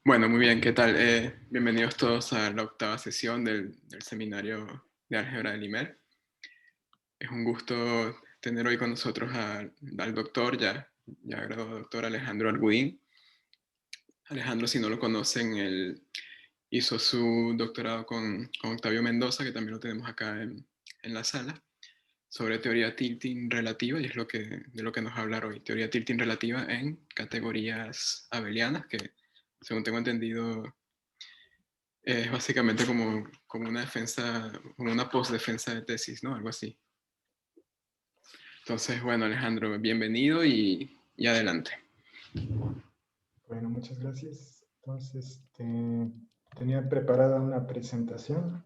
Bueno, muy bien, ¿qué tal? Bienvenidos todos a la octava sesión del seminario de álgebra del IMER. Es un gusto tener hoy con nosotros al doctor, ya graduado doctor Alejandro Argudín. Alejandro, si no lo conocen, él hizo su doctorado con Octavio Mendoza, que también lo tenemos acá en la sala, sobre teoría tilting relativa, y es de lo que nos va a hablar hoy. Teoría tilting relativa en categorías abelianas, que según tengo entendido es básicamente como una defensa, como una postdefensa de tesis, ¿no? Algo así. Entonces, bueno, Alejandro, bienvenido y adelante. Bueno, muchas gracias. Entonces, tenía preparada una presentación.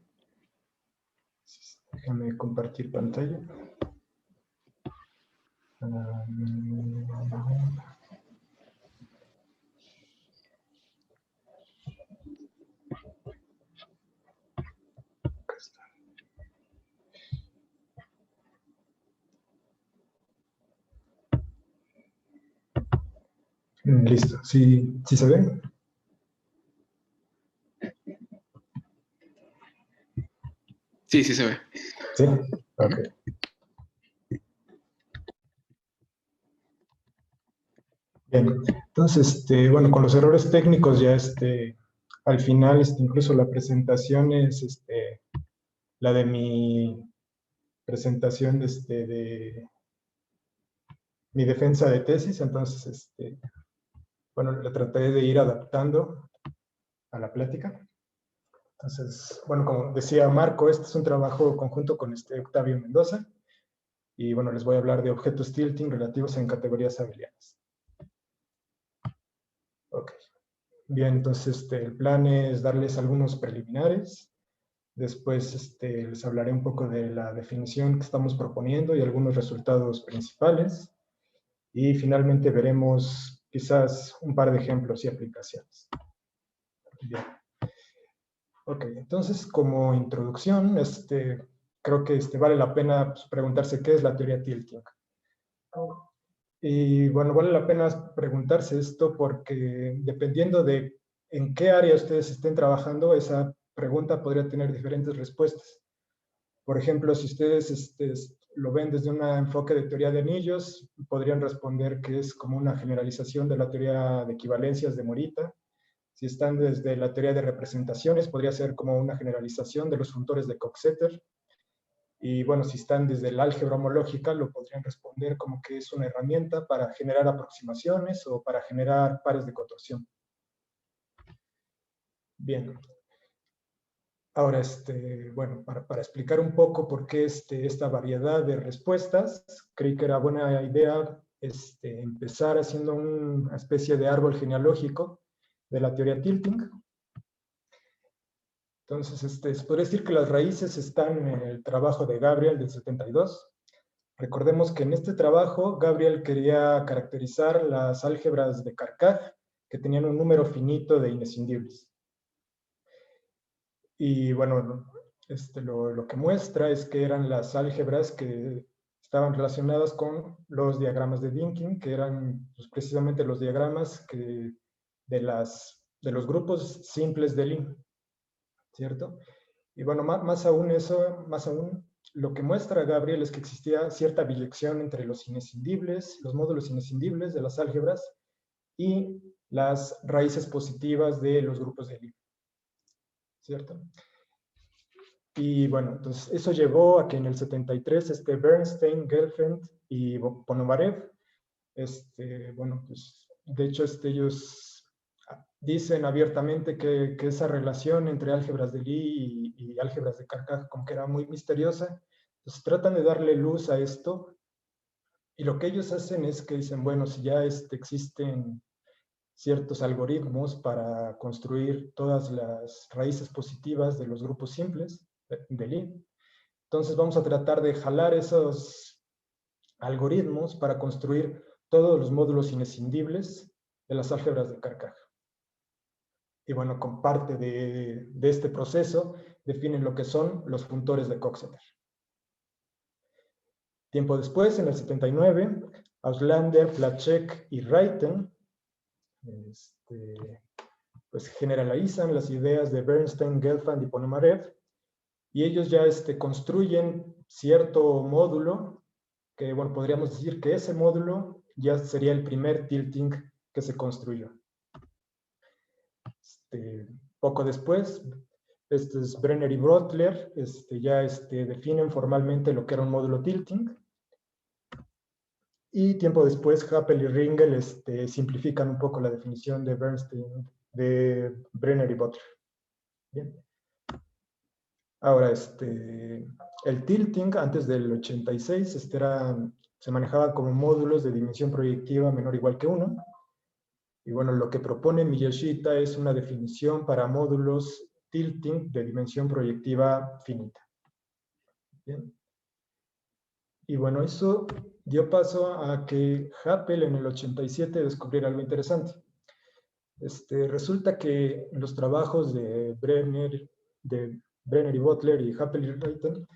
Déjame compartir pantalla. Acá está. Listo. ¿Sí se ve? Sí, sí se ve. Sí. Ok. Bien. Entonces, bueno, con los errores técnicos ya al final, incluso la presentación es la de mi presentación de mi defensa de tesis. Entonces, bueno, la trataré de ir adaptando a la plática. Entonces, bueno, como decía Marco, este es un trabajo conjunto con Octavio Mendoza. Y bueno, les voy a hablar de objetos tilting relativos en categorías abelianas. Ok. Bien, entonces el plan es darles algunos preliminares. Después les hablaré un poco de la definición que estamos proponiendo y algunos resultados principales. Y finalmente veremos quizás un par de ejemplos y aplicaciones. Bien. Ok, entonces como introducción, creo que vale la pena pues, preguntarse qué es la teoría tilting. Y bueno, vale la pena preguntarse esto porque dependiendo de en qué área ustedes estén trabajando, esa pregunta podría tener diferentes respuestas. Por ejemplo, si ustedes lo ven desde un enfoque de teoría de anillos, podrían responder que es como una generalización de la teoría de equivalencias de Morita. Si están desde la teoría de representaciones, podría ser como una generalización de los funtores de Coxeter. Y bueno, si están desde el álgebra homológica, lo podrían responder como que es una herramienta para generar aproximaciones o para generar pares de contorsión. Bien. Ahora, bueno, para explicar un poco por qué esta variedad de respuestas, creí que era buena idea empezar haciendo una especie de árbol genealógico de la teoría tilting. Entonces, se podría decir que las raíces están en el trabajo de Gabriel del 72. Recordemos que en este trabajo Gabriel quería caracterizar las álgebras de Carcaj que tenían un número finito de inescindibles. Y bueno, lo que muestra es que eran las álgebras que estaban relacionadas con los diagramas de Dynkin, que eran pues, precisamente los diagramas de los grupos simples de Lie, ¿cierto? Y bueno, más aún lo que muestra Gabriel es que existía cierta biyección entre los inescindibles, los módulos inescindibles de las álgebras y las raíces positivas de los grupos de Lie, ¿cierto? Y bueno, entonces eso llevó a que en el 73 Bernstein, Gelfand y Ponomarev, bueno, pues de hecho ellos dicen abiertamente que esa relación entre álgebras de Lie y álgebras de Carcaj como que era muy misteriosa. Entonces tratan de darle luz a esto y lo que ellos hacen es que dicen, bueno, si ya existen ciertos algoritmos para construir todas las raíces positivas de los grupos simples de Lie, entonces vamos a tratar de jalar esos algoritmos para construir todos los módulos inescindibles de las álgebras de Carcaj. Y bueno, con parte de este proceso definen lo que son los funtores de Coxeter. Tiempo después, en el 79, Auslander, Placzek y Reiten pues generalizan las ideas de Bernstein, Gelfand y Ponomarev, y ellos ya construyen cierto módulo, que bueno, podríamos decir que ese módulo ya sería el primer tilting que se construyó. Poco después, Brenner y Brotler ya definen formalmente lo que era un módulo tilting, y tiempo después Happel y Ringel simplifican un poco la definición de Bernstein, de Brenner y Butler. Bien. Ahora, el tilting antes del 86 se manejaba como módulos de dimensión proyectiva menor o igual que 1. Y bueno, lo que propone Miyashita es una definición para módulos tilting de dimensión proyectiva finita. Bien. Y bueno, eso dio paso a que Happel en el 87 descubriera algo interesante. Resulta que en los trabajos de Brenner y Butler y Happel y Rayton,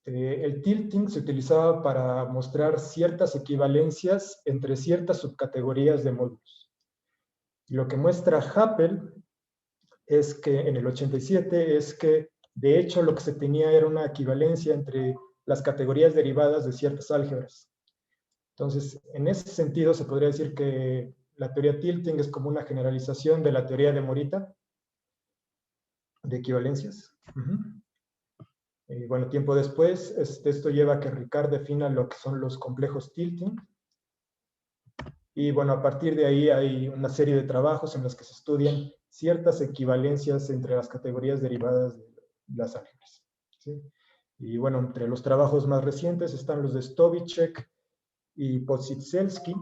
el tilting se utilizaba para mostrar ciertas equivalencias entre ciertas subcategorías de módulos. Y lo que muestra Happel es que en el 87 es que de hecho lo que se tenía era una equivalencia entre las categorías derivadas de ciertas álgebras. Entonces, en ese sentido se podría decir que la teoría tilting es como una generalización de la teoría de Morita, de equivalencias. Y bueno, tiempo después, esto lleva a que Ricard defina lo que son los complejos tilting. Y bueno, a partir de ahí hay una serie de trabajos en los que se estudian ciertas equivalencias entre las categorías derivadas de las álgebras, ¿sí? Y bueno, entre los trabajos más recientes están los de Stovicek y Podsicelski,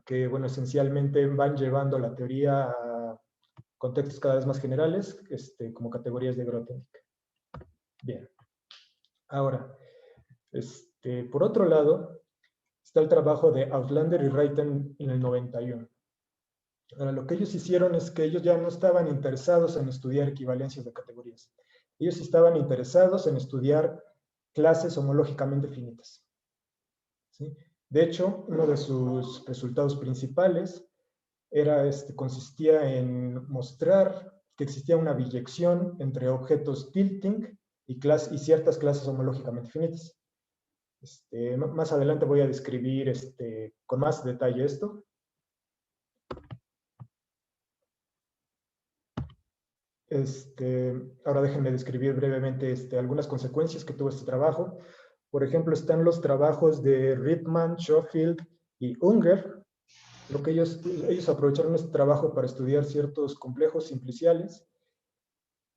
que bueno, esencialmente van llevando la teoría a contextos cada vez más generales, como categorías de Grothendieck. Bien. Ahora, por otro lado, está el trabajo de Auslander y Rayton en el 91. Ahora, lo que ellos hicieron es que ellos ya no estaban interesados en estudiar equivalencias de categorías. Ellos estaban interesados en estudiar clases homológicamente finitas, ¿sí? De hecho, uno de sus resultados principales consistía en mostrar que existía una biyección entre objetos tilting y ciertas clases homológicamente finitas. Más adelante voy a describir con más detalle esto. Ahora déjenme describir brevemente algunas consecuencias que tuvo este trabajo. Por ejemplo, están los trabajos de Ritman, Schofield y Unger. Lo que ellos aprovecharon este trabajo para estudiar ciertos complejos simpliciales.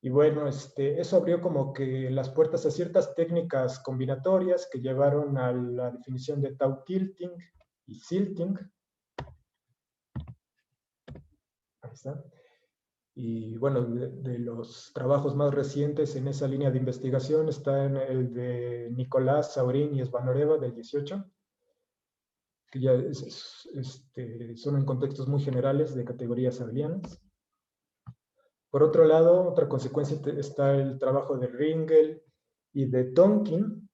Y bueno, eso abrió como que las puertas a ciertas técnicas combinatorias que llevaron a la definición de tau tilting y silting. Ahí está. Y bueno, de los trabajos más recientes en esa línea de investigación está en el de Nicolás Saurín y Svanoreva del 18, que ya son en contextos muy generales de categorías abelianas. Por otro lado, otra consecuencia está el trabajo de Ringel y de Tonkin.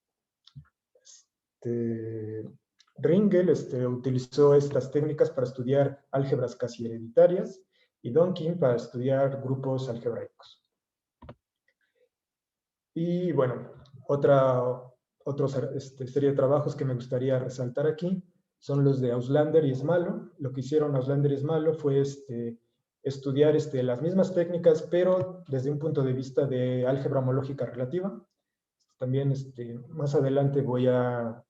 Ringel utilizó estas técnicas para estudiar álgebras casi hereditarias y Donkin para estudiar grupos algebraicos. Y bueno, otra serie de trabajos que me gustaría resaltar aquí son los de Auslander y Smalo. Lo que hicieron Auslander y Smalo fue estudiar las mismas técnicas, pero desde un punto de vista de álgebra homológica relativa. También más adelante voy a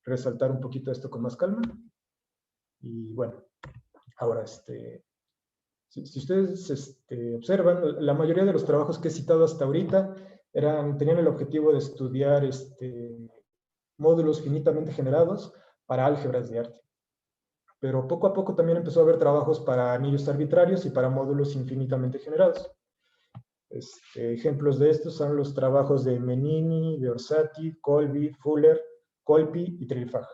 resaltar un poquito esto con más calma. Y bueno, ahora si ustedes observan, la mayoría de los trabajos que he citado hasta ahorita tenían el objetivo de estudiar módulos finitamente generados para álgebras de arte. Pero poco a poco también empezó a haber trabajos para anillos arbitrarios y para módulos infinitamente generados. Ejemplos de estos son los trabajos de Menini, de Orsatti, Colby, Fuller, Colpi y Trilfaj.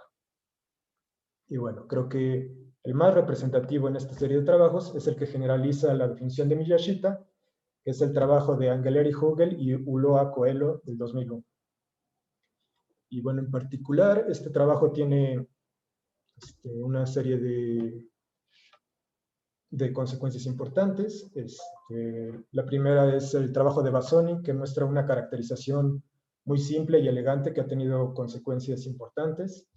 Y bueno, creo que el más representativo en esta serie de trabajos es el que generaliza la definición de Miyashita, que es el trabajo de Angeleri Hugel y Uloa Coelho del 2001. Y bueno, en particular, este trabajo tiene una serie de de consecuencias importantes. La primera es el trabajo de Bassoni, que muestra una caracterización muy simple y elegante que ha tenido consecuencias importantes.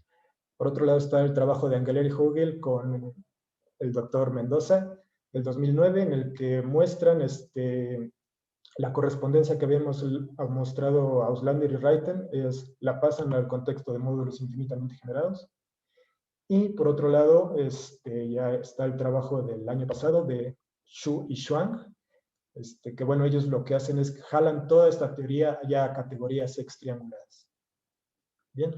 Por otro lado está el trabajo de Engeler y Hugel con el doctor Mendoza, del 2009, en el que muestran la correspondencia que habíamos mostrado Auslander y Reiten, la pasan al contexto de módulos infinitamente generados. Y por otro lado, ya está el trabajo del año pasado de Xu y Xuang, que bueno, ellos lo que hacen es que jalan toda esta teoría ya a categorías X trianguladas. Bien,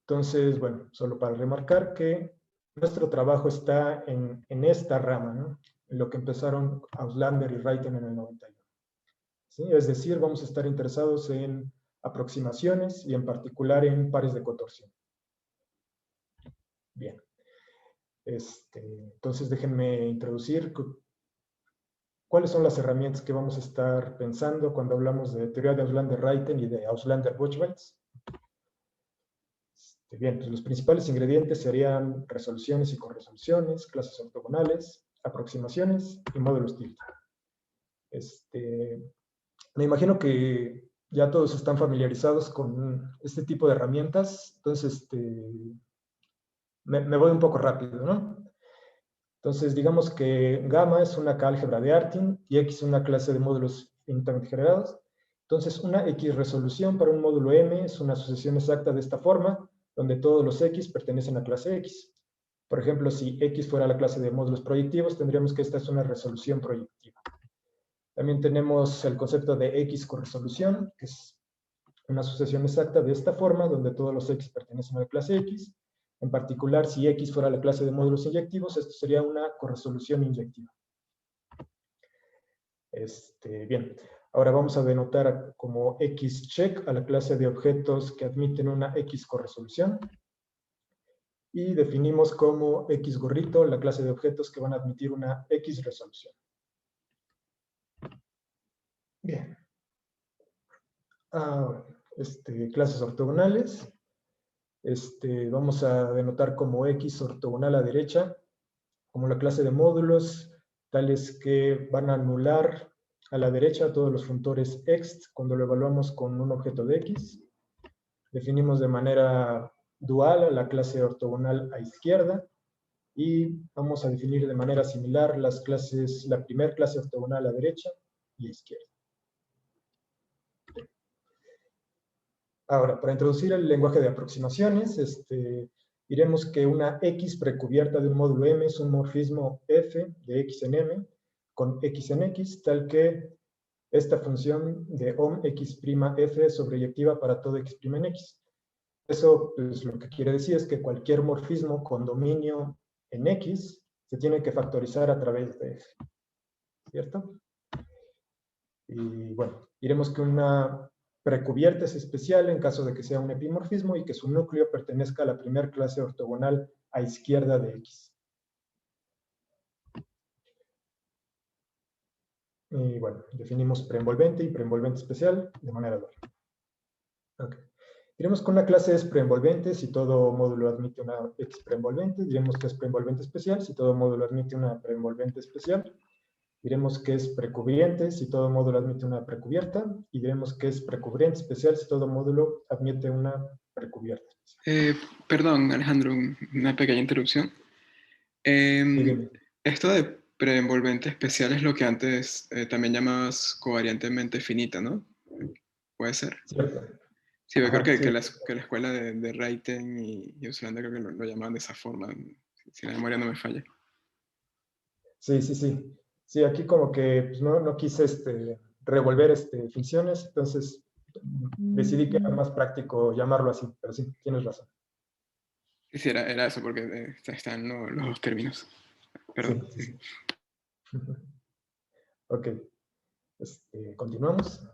entonces, bueno, solo para remarcar que nuestro trabajo está en esta rama, ¿no? En lo que empezaron Auslander y Reiten en el 91. ¿Sí? Es decir, vamos a estar interesados en aproximaciones y en particular en pares de contorsión. Bien. Entonces déjenme introducir cuáles son las herramientas que vamos a estar pensando cuando hablamos de teoría de Auslander-Reiten y de Auslander-Buchwitz. Bien, pues los principales ingredientes serían resoluciones y corresoluciones, clases ortogonales, aproximaciones y módulos tilde. Me imagino que ya todos están familiarizados con este tipo de herramientas, entonces me voy un poco rápido, ¿no? Entonces, digamos que gamma es una álgebra de Artin y X es una clase de módulos infinitamente generados. Entonces, una X resolución para un módulo M es una sucesión exacta de esta forma, donde todos los X pertenecen a clase X. Por ejemplo, si X fuera la clase de módulos proyectivos, tendríamos que esta es una resolución proyectiva. También tenemos el concepto de X corresolución, que es una sucesión exacta de esta forma, donde todos los X pertenecen a la clase X. En particular, si X fuera la clase de módulos inyectivos, esto sería una corresolución inyectiva. Bien, ahora vamos a denotar como X-check a la clase de objetos que admiten una X corresolución. Y definimos como X-gorrito la clase de objetos que van a admitir una X-resolución. Bien. Clases ortogonales. Vamos a denotar como X ortogonal a derecha, como la clase de módulos, tales que van a anular a la derecha todos los funtores X cuando lo evaluamos con un objeto de X. Definimos de manera dual a la clase ortogonal a izquierda y vamos a definir de manera similar las clases, la primera clase ortogonal a derecha y a izquierda. Ahora, para introducir el lenguaje de aproximaciones, diremos que una X precubierta de un módulo M es un morfismo F de X en M con X en X, tal que esta función de OM X'(F) es sobreyectiva para todo X' en X. Eso pues, lo que quiere decir es que cualquier morfismo con dominio en X se tiene que factorizar a través de F. ¿Cierto? Y bueno, diremos que una precubierta es especial en caso de que sea un epimorfismo y que su núcleo pertenezca a la primera clase ortogonal a izquierda de X. Y bueno, definimos preenvolvente y preenvolvente especial de manera dual. Okay. Diremos que una clase es preenvolvente si todo módulo admite una X preenvolvente. Diremos que es preenvolvente especial si todo módulo admite una preenvolvente especial. Diremos que es precubriente si todo módulo admite una precubierta. Y diremos que es precubriente especial si todo módulo admite una precubierta. Perdón, Alejandro, una pequeña interrupción. Sí, esto de preenvolvente especial es lo que antes también llamabas covariantemente finita, ¿no? ¿Puede ser? Cierto. Sí, yo creo Ajá, que sí. la escuela de Reiten y Auslander creo que lo llamaban de esa forma, si la memoria no me falla. Sí, sí, sí. Sí, aquí como que pues, no quise revolver funciones, entonces decidí que era más práctico llamarlo así, pero sí, tienes razón. Sí, era eso, porque están los dos términos. Perdón. Sí, sí, sí. Ok, continuamos.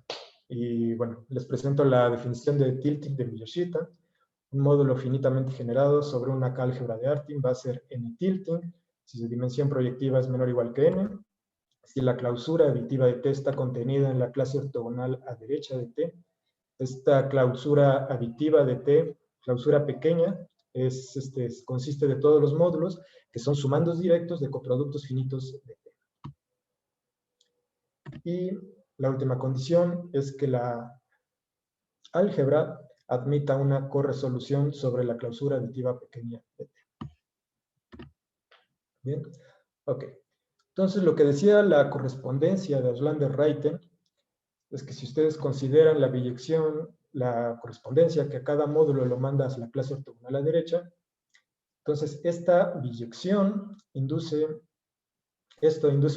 Y bueno, les presento la definición de tilting de Miyashita. Un módulo finitamente generado sobre una álgebra de Artin va a ser n-tilting si su dimensión proyectiva es menor o igual que n, si la clausura aditiva de T está contenida en la clase ortogonal a derecha de T. Esta clausura aditiva de T, clausura pequeña, consiste de todos los módulos, que son sumandos directos de coproductos finitos de P. Y la última condición es que la álgebra admita una corresolución sobre la clausura aditiva pequeña de T. Bien, ok. Entonces, lo que decía la correspondencia de Auslander-Reiten es que si ustedes consideran la biyección, la correspondencia, que a cada módulo lo manda a la clase ortogonal a la derecha, entonces esta biyección induce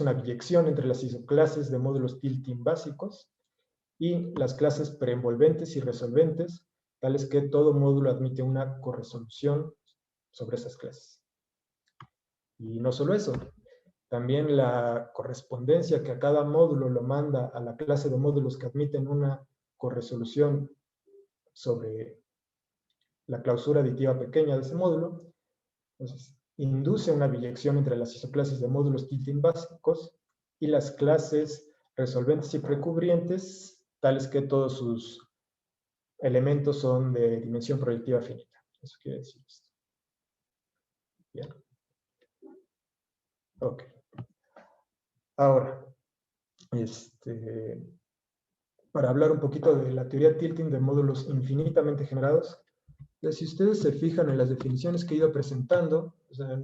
una biyección entre las isoclases de módulos tilting básicos y las clases preenvolventes y resolventes, tales que todo módulo admite una corresolución sobre esas clases. Y no solo eso, también la correspondencia que a cada módulo lo manda a la clase de módulos que admiten una corresolución sobre la clausura aditiva pequeña de ese módulo, entonces induce una biyección entre las isoclases de módulos tilting básicos y las clases resolventes y precubrientes, tales que todos sus elementos son de dimensión proyectiva finita. Eso quiere decir esto. Bien. Ok. Ahora, para hablar un poquito de la teoría tilting de módulos infinitamente generados, si ustedes se fijan en las definiciones que he ido presentando, o sea,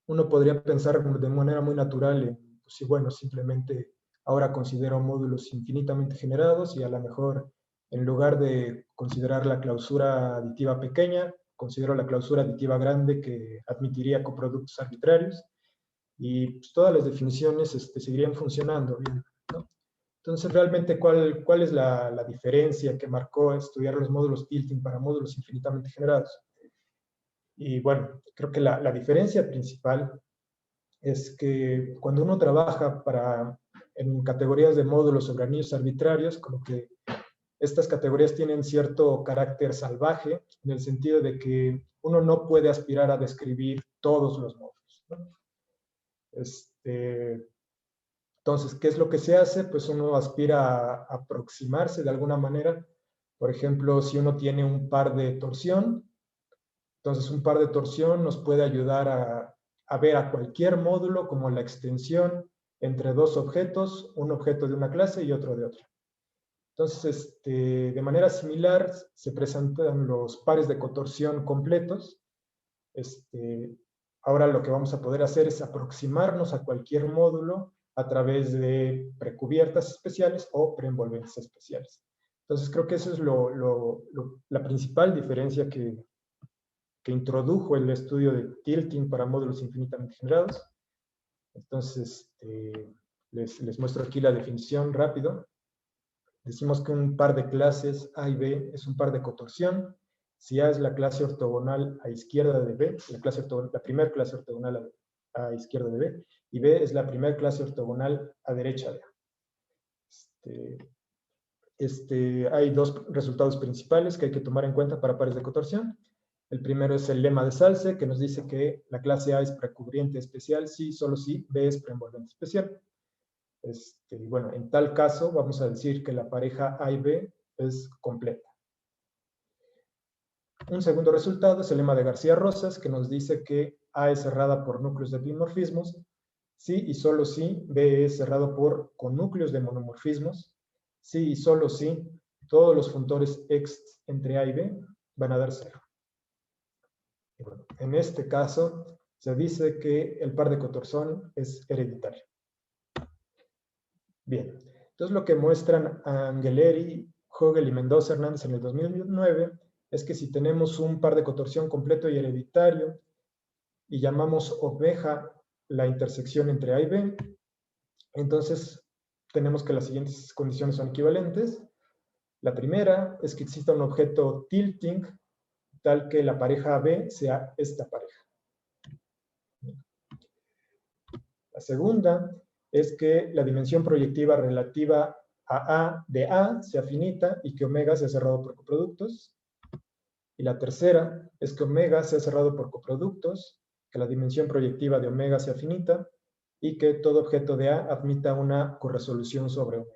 uno podría pensar de manera muy natural pues, sí, bueno, simplemente ahora considero módulos infinitamente generados y a lo mejor en lugar de considerar la clausura aditiva pequeña, considero la clausura aditiva grande que admitiría coproductos arbitrarios y pues, todas las definiciones seguirían funcionando bien, ¿no? Entonces, realmente, ¿cuál es la diferencia que marcó estudiar los módulos tilting para módulos infinitamente generados? Y bueno, creo que la diferencia principal es que cuando uno trabaja en categorías de módulos sobre anillos arbitrarios, como que estas categorías tienen cierto carácter salvaje, en el sentido de que uno no puede aspirar a describir todos los módulos, ¿no? Entonces, ¿qué es lo que se hace? Pues uno aspira a aproximarse de alguna manera. Por ejemplo, si uno tiene un par de torsión, entonces un par de torsión nos puede ayudar a ver a cualquier módulo como la extensión entre dos objetos, un objeto de una clase y otro de otra. Entonces, de manera similar, se presentan los pares de cotorsión completos. Ahora lo que vamos a poder hacer es aproximarnos a cualquier módulo a través de precubiertas especiales o preenvolventes especiales. Entonces, creo que eso es la principal diferencia que introdujo el estudio de tilting para módulos infinitamente generados. Entonces, les muestro aquí la definición rápido. Decimos que un par de clases A y B es un par de cotorsión. Si A es la clase ortogonal a izquierda de B, la primera clase ortogonal a izquierda de B, y B es la primera clase ortogonal a derecha de A. Hay dos resultados principales que hay que tomar en cuenta para pares de cotorsión. El primero es el lema de Salce, que nos dice que la clase A es precubriente especial si, solo si B es preenvolvente especial. Bueno, en tal caso vamos a decir que la pareja A y B es completa. Un segundo resultado es el lema de García-Rosas, que nos dice que A es cerrada por núcleos de dimorfismos, si y solo si B es cerrado por conúcleos de monomorfismos, si y solo si todos los funtores X entre A y B van a dar 0. Y bueno, en este caso se dice que el par de cotorsión es hereditario. Bien, entonces lo que muestran Angeleri, Hogel y Mendoza Hernández en el 2009 es que si tenemos un par de cotorsión completo y hereditario y llamamos oveja la intersección entre A y B, entonces tenemos que las siguientes condiciones son equivalentes. La primera es que exista un objeto tilting tal que la pareja AB sea esta pareja. La segunda es que la dimensión proyectiva relativa a de A sea finita y que omega sea cerrado por coproductos. Y la tercera es que omega sea cerrado por coproductos, que la dimensión proyectiva de omega sea finita y que todo objeto de A admita una corresolución sobre omega.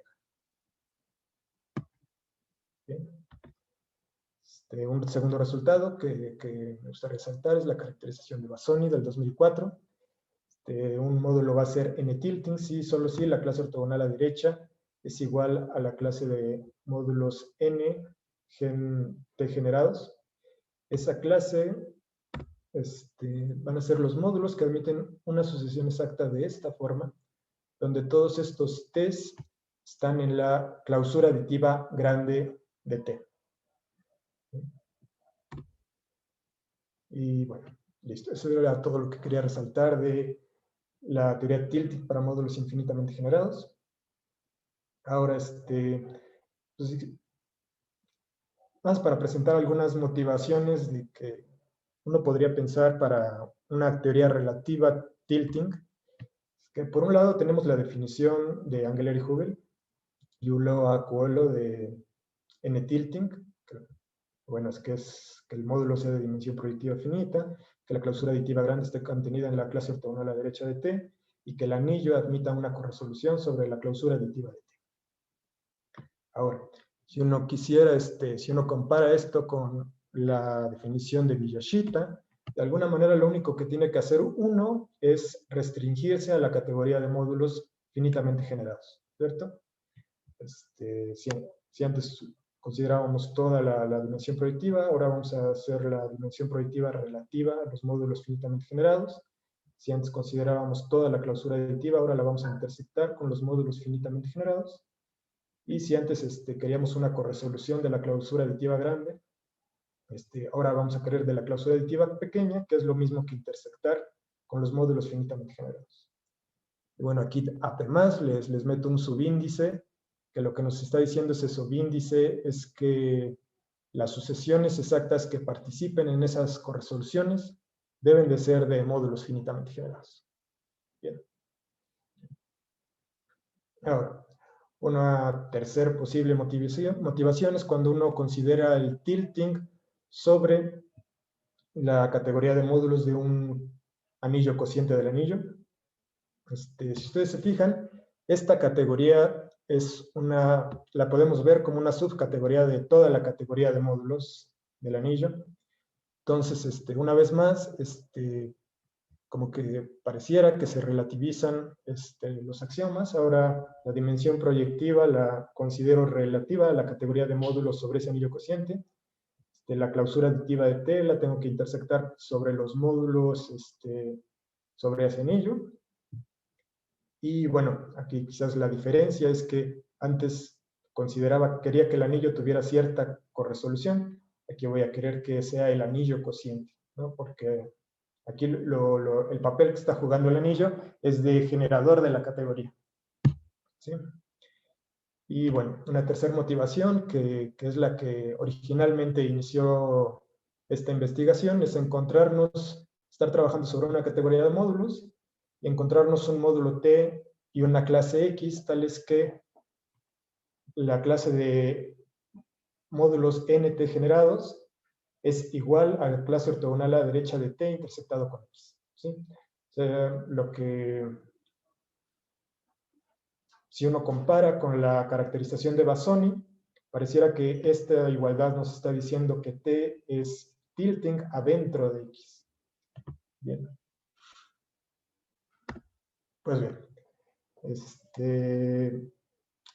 Bien. Un segundo resultado que me gusta resaltar es la caracterización de Bassoni del 2004. Un módulo va a ser n-tilting si, solo si la clase ortogonal a derecha es igual a la clase de módulos n degenerados. Esa clase van a ser los módulos que admiten una sucesión exacta de esta forma, donde todos estos t's están en la clausura aditiva grande de T. Y bueno, listo. Eso era todo lo que quería resaltar de la teoría tilting para módulos infinitamente generados. Ahora, pues, más para presentar algunas motivaciones de que uno podría pensar para una teoría relativa tilting, que por un lado tenemos la definición de Engeler y Hubel, y luego a Coelho de n-tilting, que, bueno, es que el módulo sea de dimensión proyectiva finita, que la clausura aditiva grande esté contenida en la clase ortogonal a la derecha de T, y que el anillo admita una corresolución sobre la clausura aditiva de T. Ahora, si uno quisiera, si uno compara esto con la definición de Miyashita, de alguna manera lo único que tiene que hacer uno es restringirse a la categoría de módulos finitamente generados, ¿cierto? Si antes considerábamos toda la dimensión proyectiva, ahora vamos a hacer la dimensión proyectiva relativa a los módulos finitamente generados. Si antes considerábamos toda la clausura aditiva, ahora la vamos a intersectar con los módulos finitamente generados. Y si antes queríamos una corresolución de la clausura aditiva grande, ahora vamos a querer de la clausura aditiva pequeña, que es lo mismo que intersectar con los módulos finitamente generados. Y bueno, aquí además les meto un subíndice, que lo que nos está diciendo ese subíndice es que las sucesiones exactas que participen en esas corresoluciones deben de ser de módulos finitamente generados. Bien. Ahora, una tercera posible motivación es cuando uno considera el tilting sobre la categoría de módulos de un anillo cociente del anillo. Si ustedes se fijan, esta categoría la podemos ver como una subcategoría de toda la categoría de módulos del anillo. Entonces, una vez más, como que pareciera que se relativizan los axiomas. Ahora la dimensión proyectiva la considero relativa a la categoría de módulos sobre ese anillo cociente. La clausura aditiva de T la tengo que intersectar sobre los módulos sobre ese anillo. Y bueno, aquí quizás la diferencia es que antes quería que el anillo tuviera cierta corresolución. Aquí voy a querer que sea el anillo cociente, ¿no? Porque aquí el papel que está jugando el anillo es de generador de la categoría. ¿Sí? Y bueno, una tercera motivación, que es la que originalmente inició esta investigación, es estar trabajando sobre una categoría de módulos y encontrarnos un módulo T y una clase X, tales que la clase de módulos NT generados es igual a la clase ortogonal a la derecha de T intersectado con X. ¿Sí? O sea, si uno compara con la caracterización de Bassoni, pareciera que esta igualdad nos está diciendo que T es tilting adentro de X. Bien. Pues bien.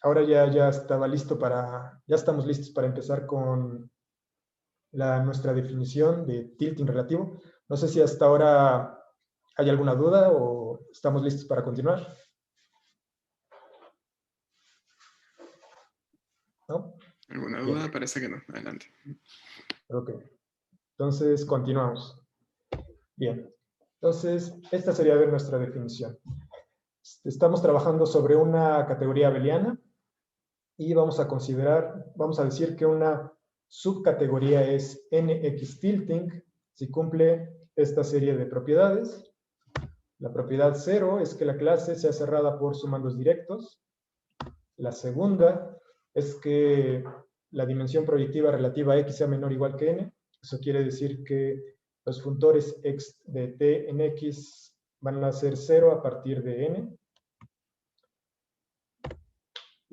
Ahora ya estamos listos para empezar con nuestra definición de tilting relativo. No sé si hasta ahora hay alguna duda o estamos listos para continuar. ¿No? ¿Alguna duda? Bien. Parece que no. Adelante. Ok. Entonces, continuamos. Bien. Entonces, esta sería nuestra definición. Estamos trabajando sobre una categoría abeliana y vamos a decir que una subcategoría es NX tilting si cumple esta serie de propiedades. La propiedad 0 es que la clase sea cerrada por sumandos directos. La segunda es que la dimensión proyectiva relativa a X sea menor o igual que N. Eso quiere decir que los funtores X de T en X van a ser 0 a partir de N.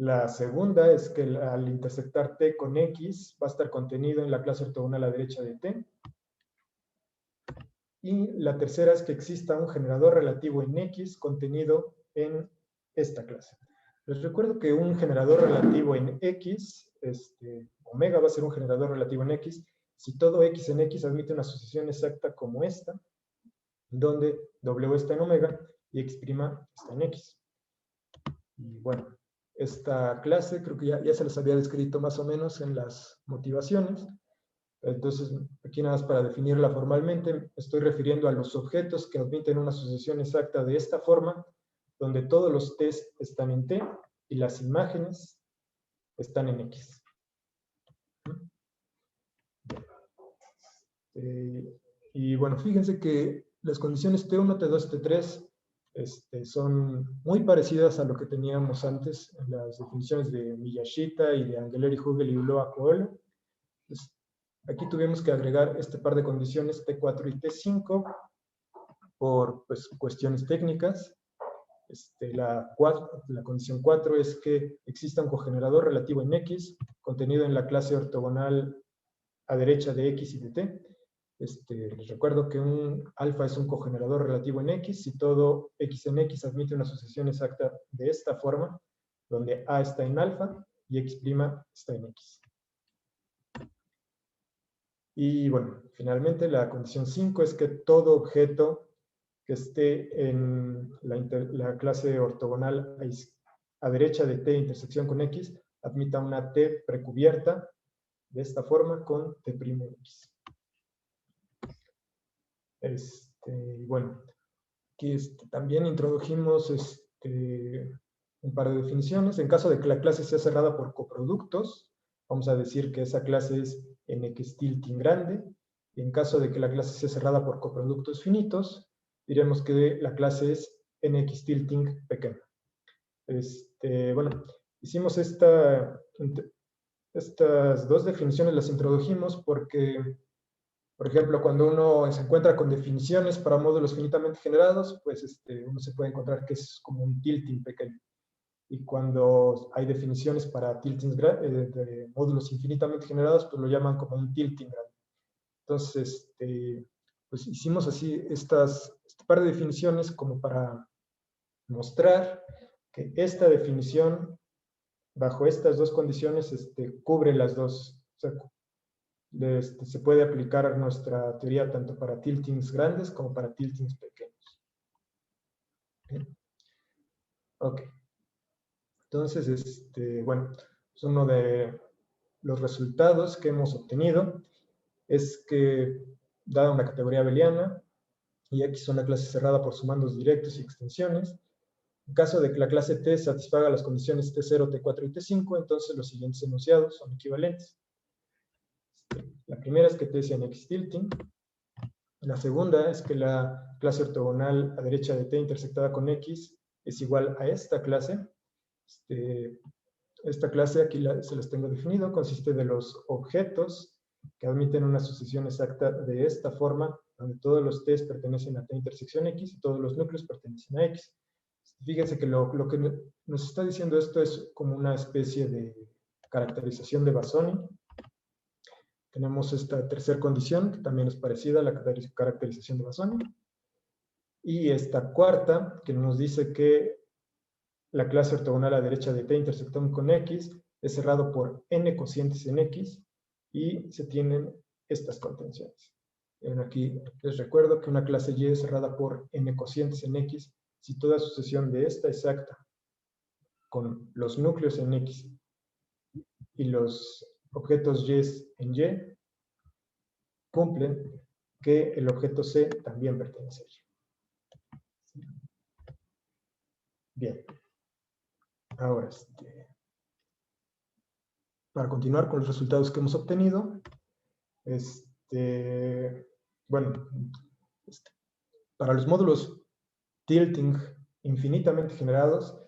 La segunda es que al intersectar t con x va a estar contenido en la clase ortogonal a la derecha de t. Y la tercera es que exista un generador relativo en x contenido en esta clase. Les recuerdo que un generador relativo en x, omega va a ser un generador relativo en x, si todo x en x admite una asociación exacta como esta, donde w está en omega y x' está en x. Y bueno, esta clase creo que ya se les había descrito más o menos en las motivaciones. Entonces, aquí nada más para definirla formalmente, estoy refiriendo a los objetos que admiten una asociación exacta de esta forma, donde todos los t's están en t y las imágenes están en x. Y bueno, fíjense que las condiciones T1, T2, T3 son muy parecidas a lo que teníamos antes en las definiciones de Miyashita y de Angeleri, Hugel y Ulloa Coelho. Aquí tuvimos que agregar este par de condiciones T4 y T5 por cuestiones técnicas. La condición 4 es que exista un cogenerador relativo en X, contenido en la clase ortogonal a derecha de X y de T. Les recuerdo que un alfa es un cogenerador relativo en X si todo X en X admite una asociación exacta de esta forma, donde A está en alfa y X' está en X. Y bueno, finalmente la condición 5 es que todo objeto que esté en la clase ortogonal a derecha de T intersección con X admita una T precubierta de esta forma con T'X. Bueno, aquí también introdujimos un par de definiciones. En caso de que la clase sea cerrada por coproductos, vamos a decir que esa clase es nx tilting grande. Y en caso de que la clase sea cerrada por coproductos finitos, diremos que la clase es nx tilting pequeño. Bueno, hicimos estas dos definiciones, las introdujimos porque, por ejemplo, cuando uno se encuentra con definiciones para módulos finitamente generados, pues uno se puede encontrar que es como un tilting pequeño. Y cuando hay definiciones para tiltings de módulos infinitamente generados, pues lo llaman como un tilting grande. Entonces, pues hicimos así este par de definiciones como para mostrar que esta definición, bajo estas dos condiciones, cubre las dos. O sea, se puede aplicar nuestra teoría tanto para tiltings grandes como para tiltings pequeños. ¿Bien? Ok. Entonces, bueno, pues uno de los resultados que hemos obtenido es que, dada una categoría abeliana, y X es una clase cerrada por sumandos directos y extensiones, en caso de que la clase T satisfaga las condiciones T0, T4 y T5, entonces los siguientes enunciados son equivalentes. La primera es que T sea en X tilting. La segunda es que la clase ortogonal a derecha de T intersectada con X es igual a esta clase. Esta clase aquí se las tengo definido, consiste de los objetos que admiten una asociación exacta de esta forma, donde todos los T's pertenecen a T intersección X y todos los núcleos pertenecen a X. Fíjense que lo que nos está diciendo esto es como una especie de caracterización de Bassoni. Tenemos esta tercera condición, que también es parecida a la caracterización de Bassoni. Y esta cuarta, que nos dice que la clase ortogonal a la derecha de T intersectando con X es cerrado por n cocientes en X y se tienen estas contenciones. Aquí les recuerdo que una clase Y es cerrada por n cocientes en X si toda sucesión de esta exacta con los núcleos en X y los objetos Y en Y cumplen que el objeto C también pertenece a Y. Bien. Ahora, para continuar con los resultados que hemos obtenido, bueno, para los módulos tilting infinitamente generados,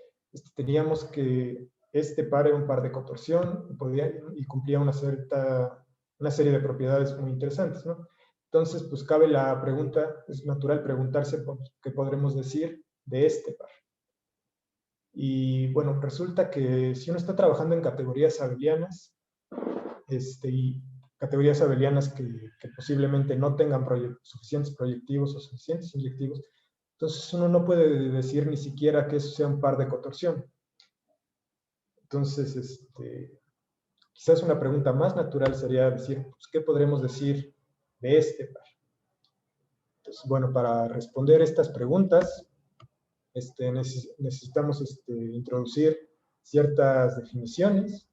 teníamos que este par era un par de contorsión y cumplía una serie de propiedades muy interesantes, ¿no? Entonces, pues cabe la pregunta, es natural preguntarse qué podremos decir de este par. Y bueno, resulta que si uno está trabajando en categorías abelianas, y categorías abelianas que posiblemente no tengan suficientes proyectivos o suficientes inyectivos, entonces uno no puede decir ni siquiera que eso sea un par de cotorsión. Entonces, quizás una pregunta más natural sería decir, pues, ¿qué podremos decir de este par? Entonces, bueno, para responder estas preguntas, necesitamos introducir ciertas definiciones.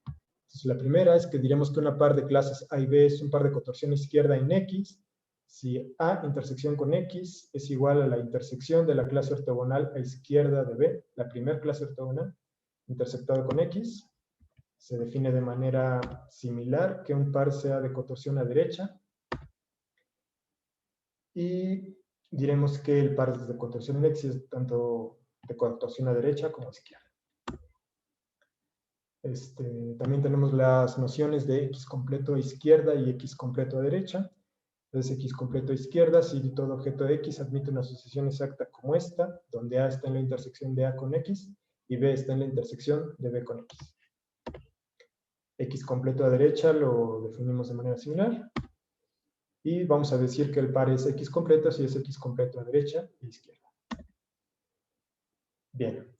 Entonces, la primera es que diremos que una par de clases A y B es un par de contorsión izquierda en X, si A intersección con X es igual a la intersección de la clase ortogonal a izquierda de B, la primera clase ortogonal, intersectada con X. Se define de manera similar que un par sea de contorsión a derecha. Y diremos que el par de contorsión en X es tanto de contorsión a derecha como a izquierda. También tenemos las nociones de X completo a izquierda y X completo a derecha. Entonces, X completo a izquierda, si todo objeto de X admite una asociación exacta como esta, donde A está en la intersección de A con X y B está en la intersección de B con X. X completo a derecha lo definimos de manera similar. Y vamos a decir que el par es X completo si es X completo a derecha e izquierda. Bien,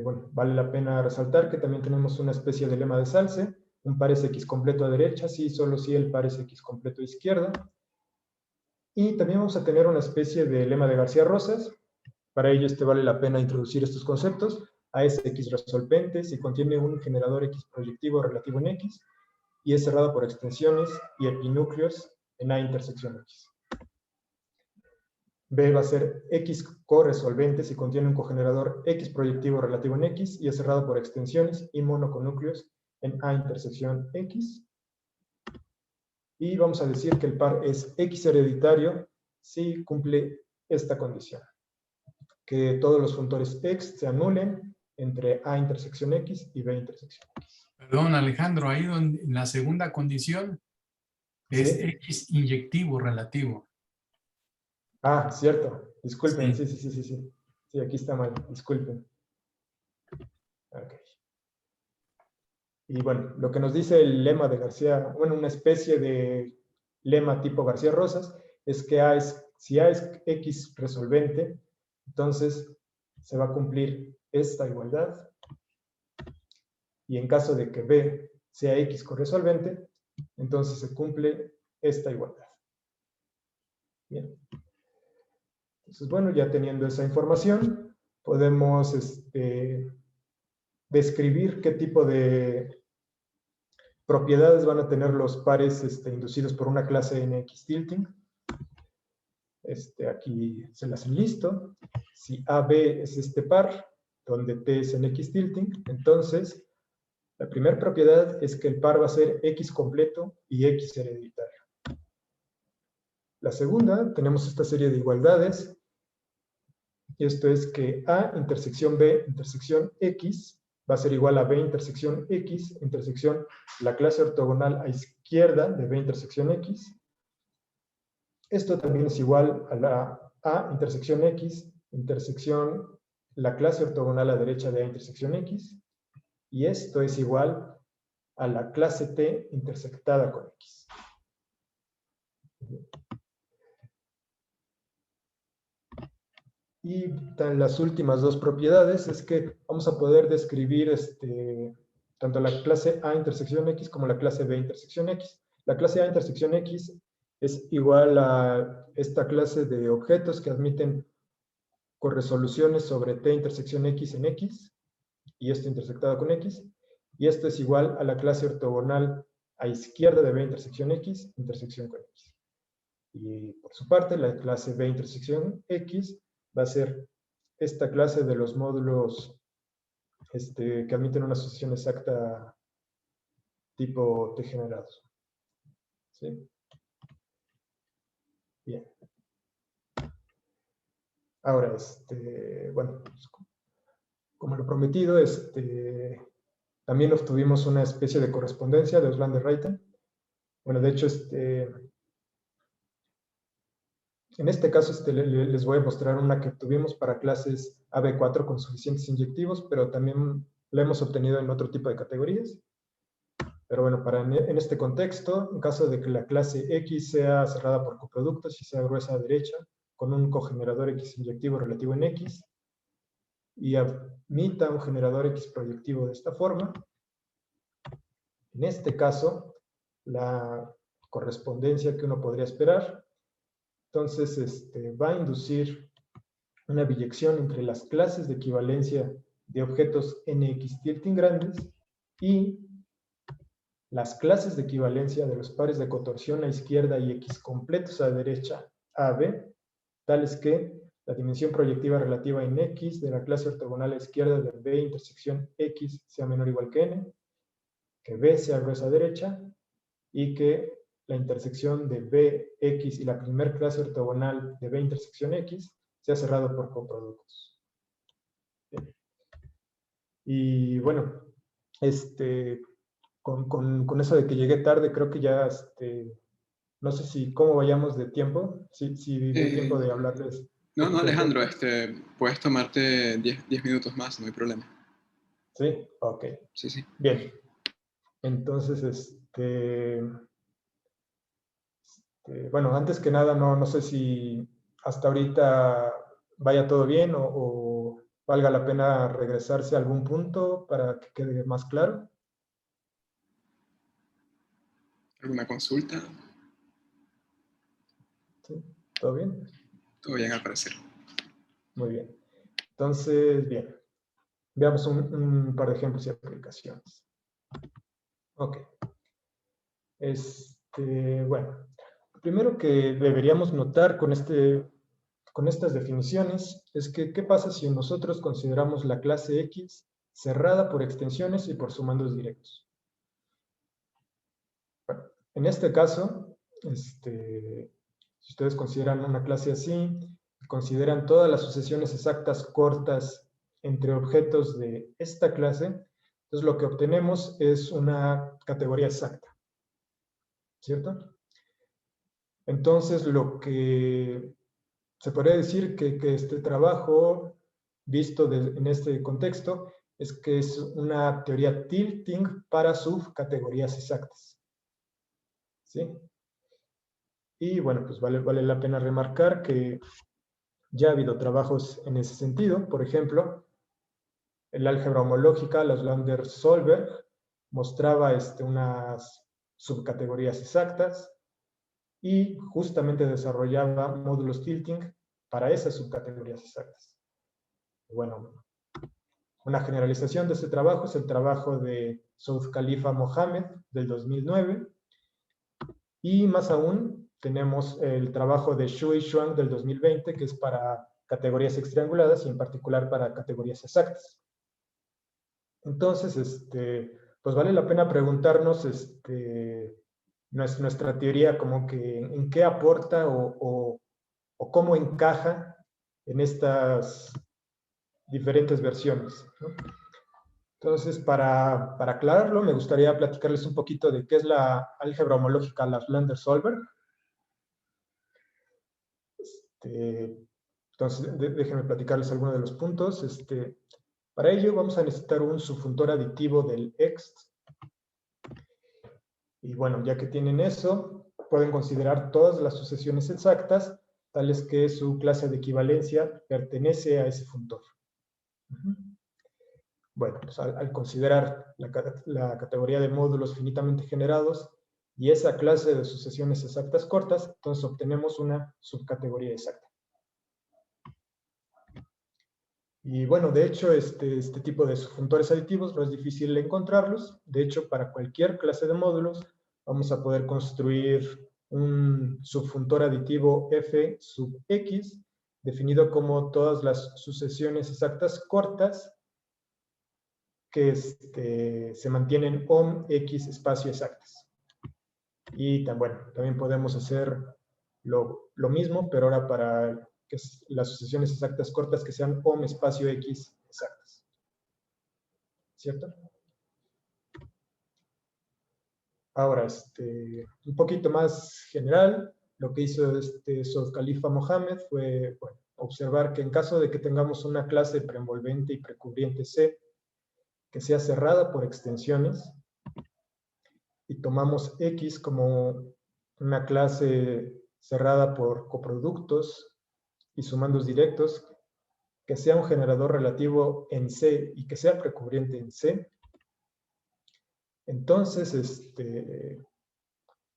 bueno, vale la pena resaltar que también tenemos una especie de lema de Salce. Un par es X completo a derecha, sí, solo si el par es X completo a izquierda. Y también vamos a tener una especie de lema de García Rosas. Para ello, vale la pena introducir estos conceptos. A es X resolvente si contiene un generador X proyectivo relativo en X y es cerrado por extensiones y epinúcleos en A intersección X. B va a ser X corresolvente si contiene un cogenerador X proyectivo relativo en X y es cerrado por extensiones y monoconúcleos en A intersección X. Y vamos a decir que el par es X hereditario si cumple esta condición. Que todos los funtores X se anulen entre A intersección X y B intersección X. Perdón, Alejandro, ahí donde, en la segunda condición es ¿Sí? X inyectivo relativo. Ah, cierto. Disculpen, Sí. sí. Sí, aquí está mal. Disculpen. Ok. Y bueno, lo que nos dice el lema de García, bueno, una especie de lema tipo García Rosas, es que si A es X resolvente, entonces se va a cumplir esta igualdad. Y en caso de que B sea X corresolvente, entonces se cumple esta igualdad. Bien. Entonces, bueno, ya teniendo esa información, podemos describir qué tipo de propiedades van a tener los pares inducidos por una clase NX tilting. Aquí se las enlisto. Si AB es este par, donde T es en X tilting, entonces la primera propiedad es que el par va a ser X completo y X hereditario. La segunda, tenemos esta serie de igualdades, y esto es que A intersección B intersección X va a ser igual a B intersección X intersección la clase ortogonal a izquierda de B intersección X. Esto también es igual a la A intersección X intersección la clase ortogonal a derecha de A intersección X. Y esto es igual a la clase T intersectada con X. Y las últimas dos propiedades es que vamos a poder describir tanto la clase A intersección X como la clase B intersección X. La clase A intersección X es igual a esta clase de objetos que admiten corresoluciones sobre T intersección X en X, y esto intersectado con X, y esto es igual a la clase ortogonal a izquierda de B intersección X, intersección con X. Y por su parte, la clase B intersección X va a ser esta clase de los módulos que admiten una asociación exacta tipo T generados. ¿Sí? Bien. Ahora, bueno, como lo prometido, también obtuvimos una especie de correspondencia de Oslander-Reiten. Bueno, de hecho, En este caso les voy a mostrar una que tuvimos para clases AB4 con suficientes inyectivos, pero también la hemos obtenido en otro tipo de categorías. Pero bueno, en este contexto, en caso de que la clase X sea cerrada por coproductos y sea gruesa a derecha, con un cogenerador X inyectivo relativo en X, y admita un generador X proyectivo de esta forma, en este caso, la correspondencia que uno podría esperar, entonces va a inducir una biyección entre las clases de equivalencia de objetos NX tilting grandes y las clases de equivalencia de los pares de contorsión a izquierda y X completos a derecha AB, tales que la dimensión proyectiva relativa en X de la clase ortogonal a izquierda de B intersección X sea menor o igual que N, que B sea gruesa a derecha y que la intersección de BX y la primer clase ortogonal de B intersección X sea cerrado por coproductos. Bien. Y bueno, con eso de que llegué tarde, creo que ya, no sé si cómo vayamos de tiempo, si de tiempo de hablarles un No, no, poquito del Alejandro, tema. puedes tomarte 10 minutos más, no hay problema. ¿Sí? Ok. Sí, sí. Bien. Entonces, bueno, antes que nada, no sé si hasta ahorita vaya todo bien o valga la pena regresarse a algún punto para que quede más claro. ¿Alguna consulta? ¿Sí? ¿Todo bien? Todo bien al parecer. Muy bien. Entonces, bien. Veamos un par de ejemplos y aplicaciones. Ok. Bueno, lo primero que deberíamos notar con estas definiciones es que, ¿qué pasa si nosotros consideramos la clase X cerrada por extensiones y por sumandos directos? Bueno, en este caso, si ustedes consideran una clase así, consideran todas las sucesiones exactas cortas entre objetos de esta clase, entonces lo que obtenemos es una categoría exacta, ¿cierto? Entonces, lo que se podría decir que este trabajo, visto en este contexto, es que es una teoría tilting para subcategorías exactas. ¿Sí? Y bueno, pues vale la pena remarcar que ya ha habido trabajos en ese sentido. Por ejemplo, el álgebra homológica, las Lander-Solberg, mostraba unas subcategorías exactas y justamente desarrollaba módulos tilting para esas subcategorías exactas. Bueno, una generalización de este trabajo es el trabajo de Saud Khalifa Mohammed del 2009 y más aún tenemos el trabajo de Shui Shuang del 2020 que es para categorías extrianguladas y en particular para categorías exactas. Entonces, pues vale la pena preguntarnos nuestra teoría como que en qué aporta o cómo encaja en estas diferentes versiones, ¿no? Entonces, para aclararlo, me gustaría platicarles un poquito de qué es la álgebra homológica Laplander-Solberg. Entonces, déjenme platicarles algunos de los puntos. Para ello vamos a necesitar un subfuntor aditivo del ext. Y bueno, ya que tienen eso, pueden considerar todas las sucesiones exactas, tales que su clase de equivalencia pertenece a ese funtor. Bueno, pues al considerar la categoría de módulos finitamente generados y esa clase de sucesiones exactas cortas, entonces obtenemos una subcategoría exacta. Y bueno, de hecho, este tipo de subfuntores aditivos no es difícil encontrarlos. De hecho, para cualquier clase de módulos vamos a poder construir un subfuntor aditivo f sub x, definido como todas las sucesiones exactas cortas que se mantienen OM X espacio exactas. Y también podemos hacer lo mismo, pero ahora para las sucesiones exactas cortas que sean OM espacio X exactas. ¿Cierto? Ahora, un poquito más general, lo que hizo Saud Khalifa Mohammed fue, bueno, observar que en caso de que tengamos una clase preenvolvente y precubriente C, que sea cerrada por extensiones, y tomamos X como una clase cerrada por coproductos y sumandos directos, que sea un generador relativo en C y que sea precubriente en C, entonces,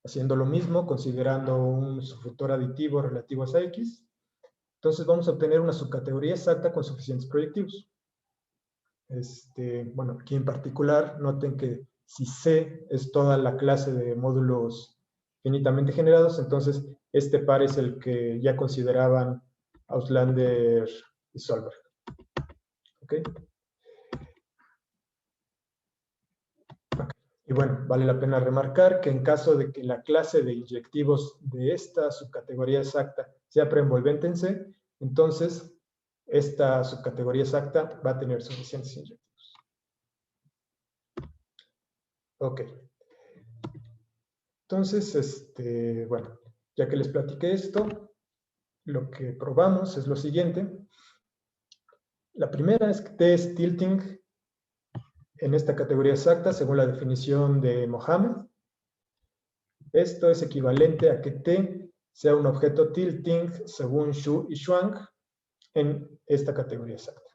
haciendo lo mismo, considerando un subfutor aditivo relativo a X, entonces vamos a obtener una subcategoría exacta con suficientes proyectivos. Bueno, aquí en particular, noten que si C es toda la clase de módulos finitamente generados, entonces este par es el que ya consideraban Auslander y Solberg. ¿Ok? Y bueno, vale la pena remarcar que en caso de que la clase de inyectivos de esta subcategoría exacta sea preenvolvente en C, entonces esta subcategoría exacta va a tener suficientes inyectivos. Ok. Entonces, bueno, ya que les platiqué esto, lo que probamos es lo siguiente. La primera es que T es tilting en esta categoría exacta según la definición de Mohammed. Esto es equivalente a que T sea un objeto tilting según Xu y Zhuang en esta categoría exacta.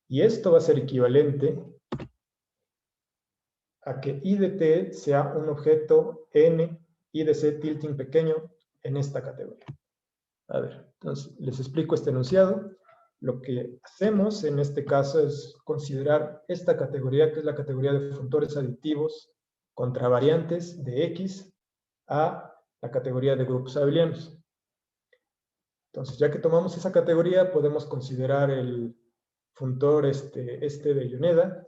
Y esto va a ser equivalente a que I de T sea un objeto N I de C tilting pequeño en esta categoría. A ver, entonces les explico este enunciado. Lo que hacemos en este caso es considerar esta categoría, que es la categoría de funtores aditivos contravariantes de X, a la categoría de grupos abelianos. Entonces, ya que tomamos esa categoría, podemos considerar el funtor de Yoneda,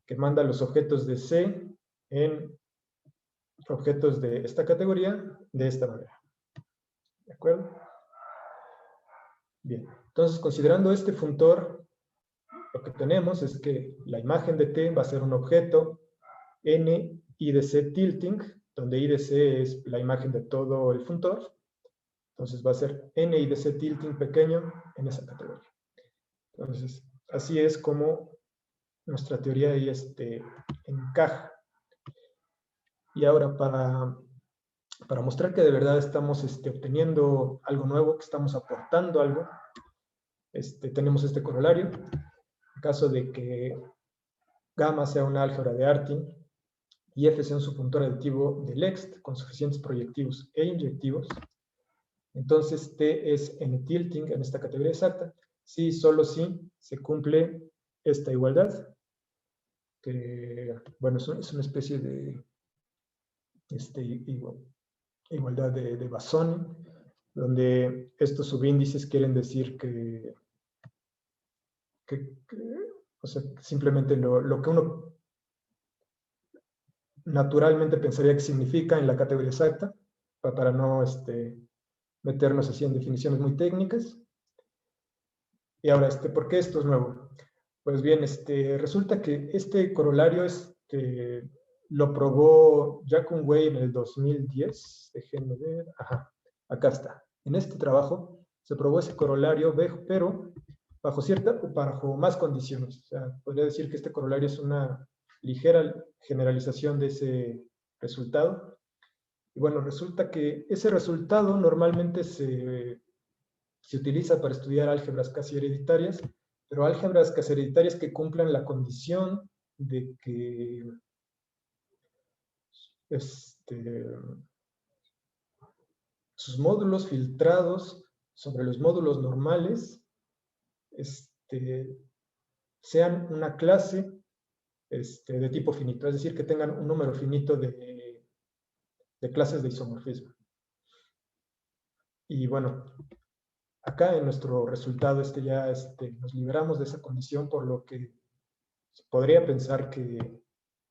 que manda los objetos de C en objetos de esta categoría de esta manera. ¿De acuerdo? Bien, entonces considerando este funtor, lo que tenemos es que la imagen de T va a ser un objeto N I de C tilting, donde I de C es la imagen de todo el funtor. Entonces va a ser N I de C tilting pequeño en esa categoría. Entonces, así es como nuestra teoría ahí encaja. Y ahora para mostrar que de verdad estamos obteniendo algo nuevo, que estamos aportando algo, tenemos este corolario. En caso de que gamma sea una álgebra de Artin y F sea un subfuntor aditivo de Lext con suficientes proyectivos e inyectivos, entonces T es N tilting en esta categoría exacta, si solo si se cumple esta igualdad, que, bueno, es una especie de igualdad de Bassoni, donde estos subíndices quieren decir que o sea, simplemente lo que uno naturalmente pensaría que significa en la categoría exacta, para no meternos así en definiciones muy técnicas. Y ahora, ¿por qué esto es nuevo? Pues bien, resulta que este corolario lo probó Jacun Wei en el 2010. Déjenme ver. Ajá, acá está. En este trabajo se probó ese corolario, pero bajo más condiciones. O sea, podría decir que este corolario es una ligera generalización de ese resultado. Y bueno, resulta que ese resultado normalmente se utiliza para estudiar álgebras casi hereditarias, pero álgebras casi hereditarias que cumplan la condición de que sus módulos filtrados sobre los módulos normales sean una clase de tipo finito, es decir, que tengan un número finito de clases de isomorfismo. Y bueno, acá en nuestro resultado ya nos liberamos de esa condición, por lo que se podría pensar que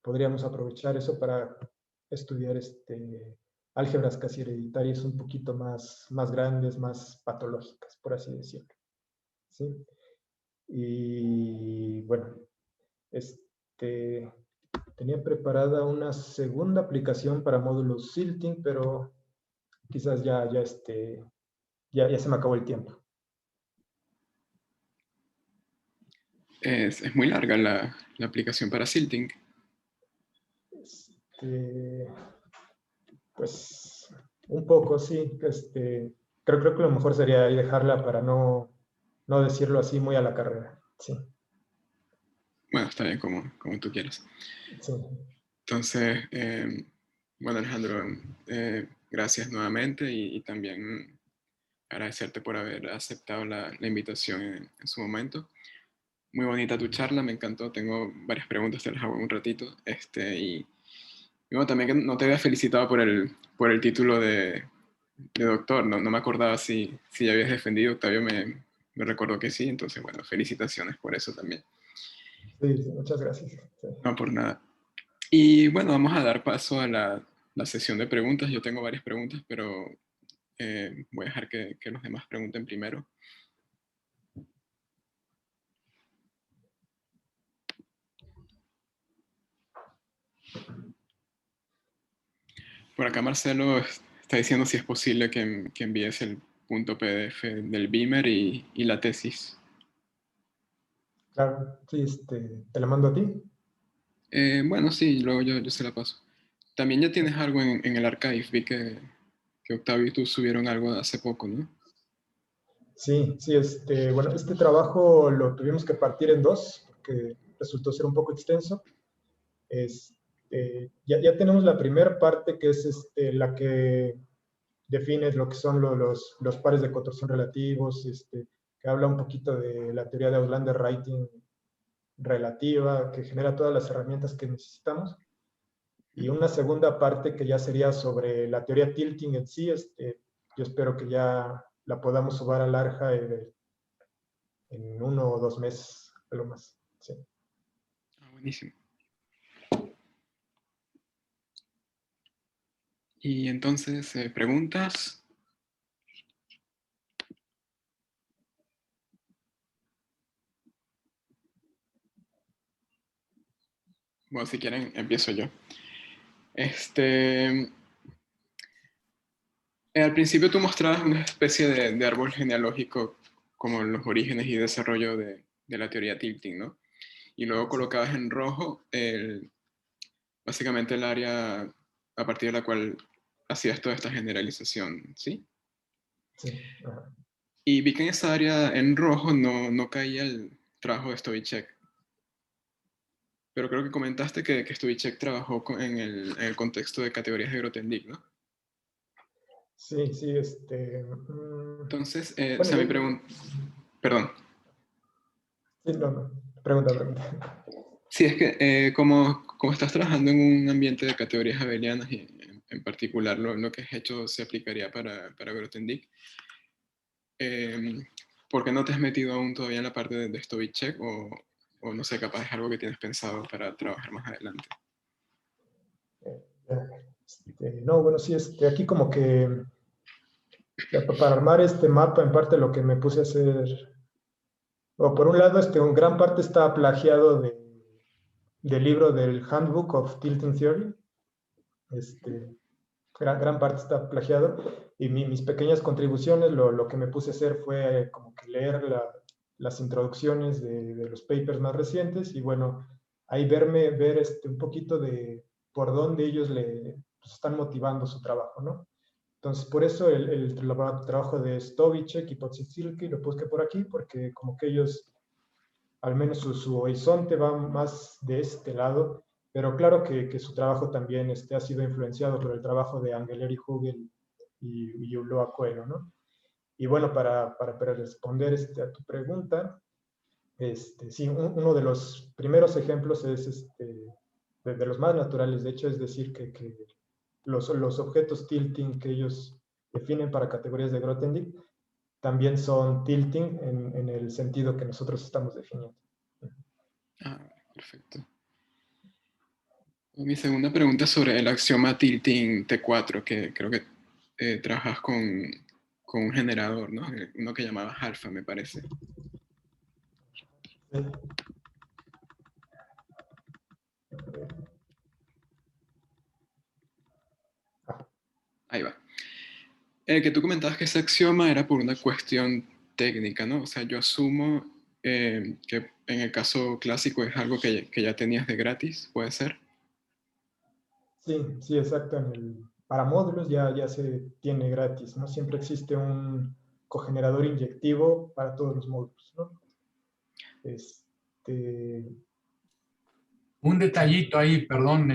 podríamos aprovechar eso para estudiar álgebras casi hereditarias un poquito más grandes, más patológicas, por así decirlo. ¿Sí? Y bueno, tenía preparada una segunda aplicación para módulos silting, pero quizás ya se me acabó el tiempo. Es muy larga la aplicación para Silting. Pues un poco, sí. Creo que lo mejor sería ahí dejarla para no decirlo así muy a la carrera. Sí, Bueno, está bien como tú quieras. sí. Entonces, bueno, Alejandro, gracias nuevamente y también agradecerte por haber aceptado la invitación en su momento. Muy bonita tu charla, me encantó. Tengo varias preguntas, te las hago en un ratito. Y bueno, también que no te había felicitado por el título de doctor. No me acordaba si ya habías defendido. Octavio me recordó que sí. Entonces, bueno, felicitaciones por eso también. Sí, sí, muchas gracias. Sí. No por nada. Y bueno, vamos a dar paso a la sesión de preguntas. Yo tengo varias preguntas, pero voy a dejar que los demás pregunten primero. Por acá Marcelo está diciendo si es posible que envíes el punto PDF del Beamer y la tesis. Claro, sí, te la mando a ti. Bueno, sí, luego yo se la paso. También ya tienes algo en el archive. Vi que Octavio y tú subieron algo hace poco, ¿no? Sí, sí, bueno, este trabajo lo tuvimos que partir en dos, porque resultó ser un poco extenso. Ya tenemos la primera parte, que es la que define lo que son los pares de contorsión relativos, que habla un poquito de la teoría de Auslander-Writing relativa, que genera todas las herramientas que necesitamos. Y una segunda parte que ya sería sobre la teoría tilting en sí. Yo espero que ya la podamos subir al ARJA en 1 o 2 meses, algo más. Sí. Buenísimo. Y entonces, preguntas. Bueno, si quieren, empiezo yo. Al principio tú mostrabas una especie de árbol genealógico como los orígenes y desarrollo de la teoría tilting, ¿no? Y luego Sí. colocabas en rojo básicamente el área a partir de la cual hacías toda esta generalización, ¿sí? Sí. Ajá. Y vi que en esa área en rojo no caía el trabajo de Stoichek. Pero creo que comentaste que Stoichek trabajó en el contexto de categorías de Grothendieck, ¿no? Sí, sí, Entonces, o bueno, sea, mi pregunta... Perdón. sí, no, pregunta. Sí, es que como estás trabajando en un ambiente de categorías abelianas y en particular lo que has hecho se aplicaría para Grothendieck, eh, ¿por qué no te has metido aún todavía en la parte de Stoichek o no sé, capaz es algo que tienes pensado para trabajar más adelante? No, bueno, sí, aquí como que para armar este mapa, en parte lo que me puse a hacer, o por un lado, un gran parte está plagiado del libro del Handbook of Tilting Theory. Gran parte está plagiado, y mis pequeñas contribuciones, lo que me puse a hacer fue como que leer las introducciones de los papers más recientes, y bueno, ahí ver un poquito de por dónde ellos pues, están motivando su trabajo, ¿no? Entonces, por eso el trabajo de Stoichek y Podsiedzilki lo puse por aquí, porque como que ellos, al menos su horizonte va más de este lado, pero claro que su trabajo también ha sido influenciado por el trabajo de Angeleri Hugel y Ulloa Coelho, ¿no? Y bueno, para responder a tu pregunta, sí, uno de los primeros ejemplos es de los más naturales, de hecho, es decir, que los objetos tilting que ellos definen para categorías de Grothendieck también son tilting en el sentido que nosotros estamos definiendo. Ah, perfecto. Mi segunda pregunta es sobre el axioma tilting T4, que creo que trabajas con un generador, ¿no? Uno que llamabas alfa, me parece. Sí. Ahí va. Que tú comentabas que ese axioma era por una cuestión técnica, ¿no? O sea, yo asumo que en el caso clásico es algo que ya tenías de gratis, ¿puede ser? Sí, sí, exacto. Para módulos ya se tiene gratis, ¿no? Siempre existe un cogenerador inyectivo para todos los módulos, ¿no? Este, Un detallito ahí, perdón,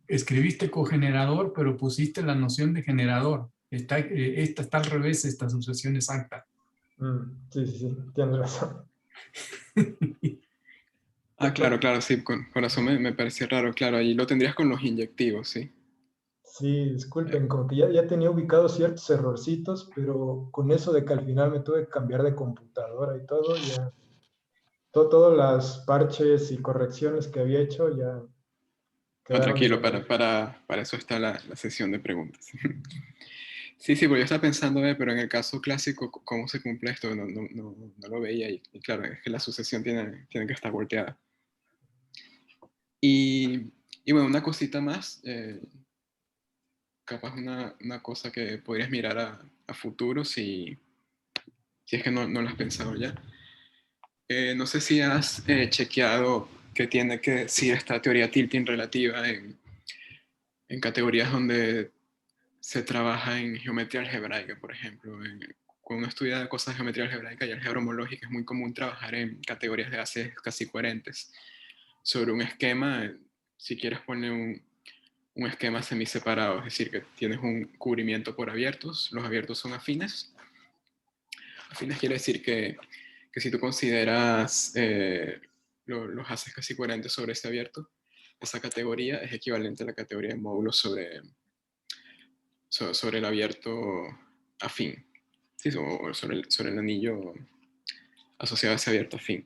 escribiste cogenerador, pero pusiste la noción de generador. Esta está al revés, esta asociación exacta. sí, sí, sí, tienes razón. Ah, claro, claro, sí, con razón me parecía raro, claro, ahí lo tendrías con los inyectivos, sí. Sí, disculpen, como que ya tenía ubicados ciertos errorcitos, pero con eso de que al final me tuve que cambiar de computadora y todo, ya todas las parches y correcciones que había hecho ya No, quedaron tranquilo, sobre. para eso está la sesión de preguntas. Sí, sí, porque yo estaba pensando, pero en el caso clásico, ¿cómo se cumple esto? No lo veía y claro, es que la sucesión tiene que estar volteada. Y bueno, una cosita más, capaz una cosa que podrías mirar a futuro si es que no lo has pensado ya. No sé si has chequeado qué tiene que decir esta teoría tilting relativa en categorías donde se trabaja en geometría algebraica, por ejemplo. Cuando uno estudia cosas de geometría algebraica y álgebra homológica, es muy común trabajar en categorías de haces casi coherentes sobre un esquema. Si quieres poner un esquema semiseparado, es decir, que tienes un cubrimiento por abiertos, los abiertos son afines. Afines quiere decir que si tú consideras los haces casi coherentes sobre ese abierto, esa categoría es equivalente a la categoría de módulos sobre el abierto afín, ¿sí? O sobre el anillo asociado a ese abierto afín.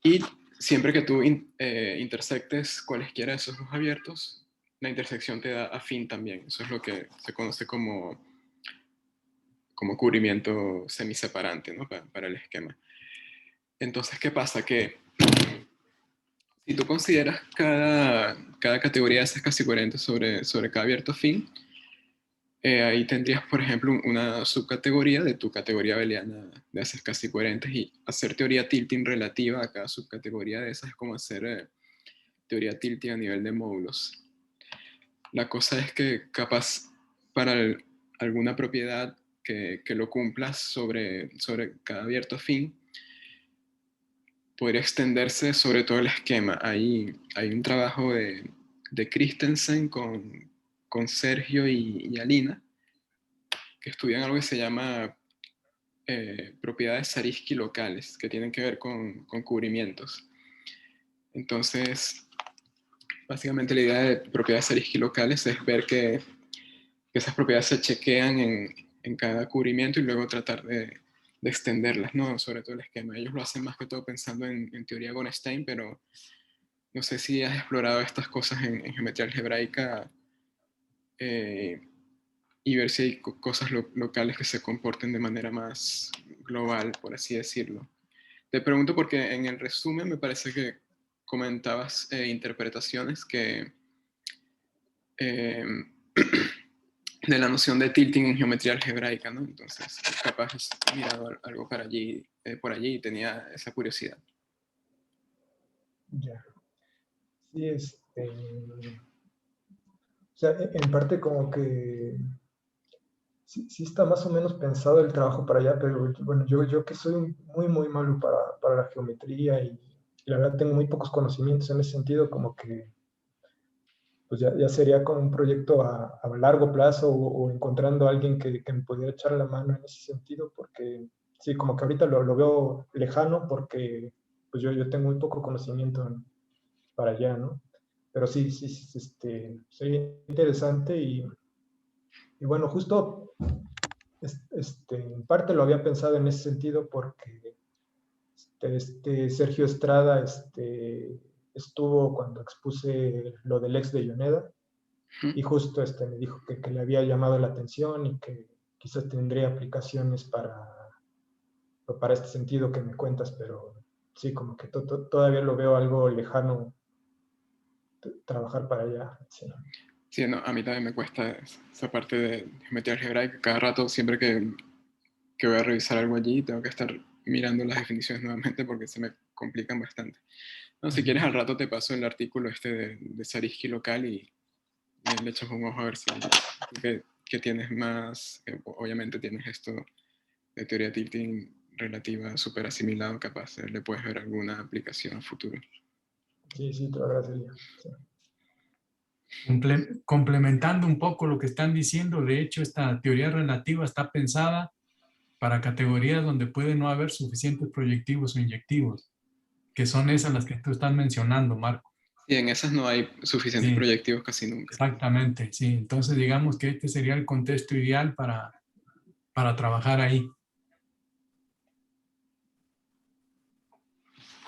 Y siempre que tú intersectes cualesquiera de esos dos abiertos, la intersección te da afín también. Eso es lo que se conoce como cubrimiento semiseparante, ¿no? Para el esquema. Entonces, ¿qué pasa? Que si tú consideras cada categoría de esas casi coherentes sobre cada abierto afín, ahí tendrías, por ejemplo, una subcategoría de tu categoría abeliana de haces casi coherentes y hacer teoría tilting relativa a cada subcategoría de esas es como hacer teoría tilting a nivel de módulos. La cosa es que capaz para alguna propiedad que lo cumplas sobre cada abierto afín, podría extenderse sobre todo el esquema. Hay un trabajo de Christensen con Sergio y Alina, que estudian algo que se llama propiedades Zariski locales, que tienen que ver con cubrimientos. Entonces, básicamente la idea de propiedades Zariski locales es ver que esas propiedades se chequean en cada cubrimiento y luego tratar de extenderlas, ¿no? Sobre todo el esquema. Ellos lo hacen más que todo pensando en teoría Gonstein, pero no sé si has explorado estas cosas en geometría algebraica y ver si hay cosas locales que se comporten de manera más global, por así decirlo. Te pregunto porque en el resumen me parece que comentabas interpretaciones eh, de la noción de tilting en geometría algebraica, ¿no? Entonces, capaz has mirado algo por allí y tenía esa curiosidad. Ya. Sí, o sea, en parte como que sí está más o menos pensado el trabajo para allá, pero bueno, yo que soy muy malo para la geometría y la verdad tengo muy pocos conocimientos en ese sentido, como que pues ya sería como un proyecto a largo plazo o encontrando a alguien que me pudiera echar la mano en ese sentido, porque sí, como que ahorita lo veo lejano porque pues yo tengo muy poco conocimiento para allá, ¿no? Pero sí, sería interesante y bueno, justo en parte lo había pensado en ese sentido porque Sergio Estrada estuvo cuando expuse lo del ex de Yoneda y justo me dijo que le había llamado la atención y que quizás tendría aplicaciones para este sentido que me cuentas, pero sí, como que todavía lo veo algo lejano trabajar para allá. Sí. Sí, no, a mí también me cuesta esa parte de geometría algebraica. Cada rato, siempre que voy a revisar algo allí, tengo que estar mirando las definiciones nuevamente porque se me complican bastante. No, si quieres, al rato te paso el artículo este de Zariski local y le echas un ojo a ver si que tienes más. Obviamente tienes esto de teoría tilting relativa súper asimilado, capaz le puedes ver alguna aplicación a futuro. Sí, sí, te lo agradecería. Sí. Complementando un poco lo que están diciendo, de hecho, esta teoría relativa está pensada para categorías donde puede no haber suficientes proyectivos o inyectivos, que son esas las que tú estás mencionando, Marco. Y en esas no hay suficientes Sí, proyectivos casi nunca. exactamente, sí. Entonces, digamos que este sería el contexto ideal para trabajar ahí.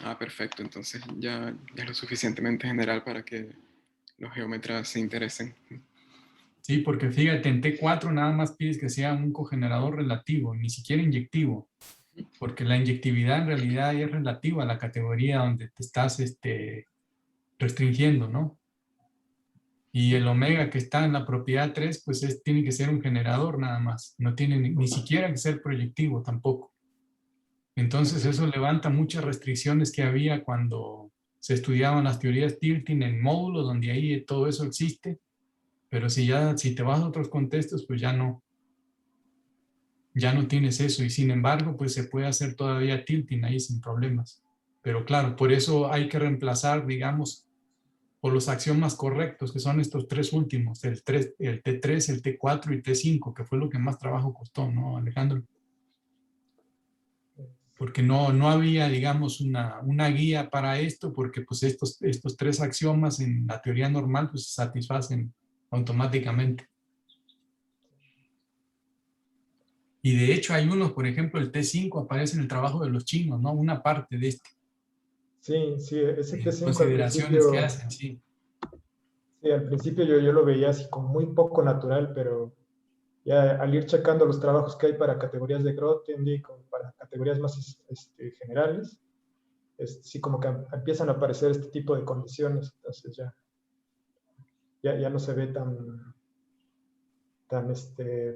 Ah, perfecto. Entonces ya es lo suficientemente general para que los geómetras se interesen. Sí, porque fíjate, en T4 nada más pides que sea un cogenerador relativo, ni siquiera inyectivo, porque la inyectividad en realidad es relativa a la categoría donde te estás restringiendo, ¿no? Y el omega que está en la propiedad 3, pues tiene que ser un generador nada más, no tiene ni siquiera que ser proyectivo tampoco. Entonces eso levanta muchas restricciones que había cuando se estudiaban las teorías tilting en módulos, donde ahí todo eso existe, pero si te vas a otros contextos, pues ya no tienes eso, y sin embargo, pues se puede hacer todavía tilting ahí sin problemas. Pero claro, por eso hay que reemplazar, digamos, por los axiomas correctos, que son estos tres últimos, el T3, el T4 y T5, que fue lo que más trabajo costó, ¿no, Alejandro? Porque no había, digamos, una guía para esto, porque pues estos tres axiomas en la teoría normal pues se satisfacen automáticamente. Y de hecho hay unos, por ejemplo, el T5 aparece en el trabajo de los chinos, ¿no? Una parte de este. Sí, sí, ese T5 al Consideraciones que principio, hacen, sí. sí, al principio yo lo veía así como muy poco natural, pero ya al ir checando los trabajos que hay para categorías de Grothendieck, para categorías más generales, sí como que empiezan a aparecer este tipo de condiciones, entonces ya no se ve tan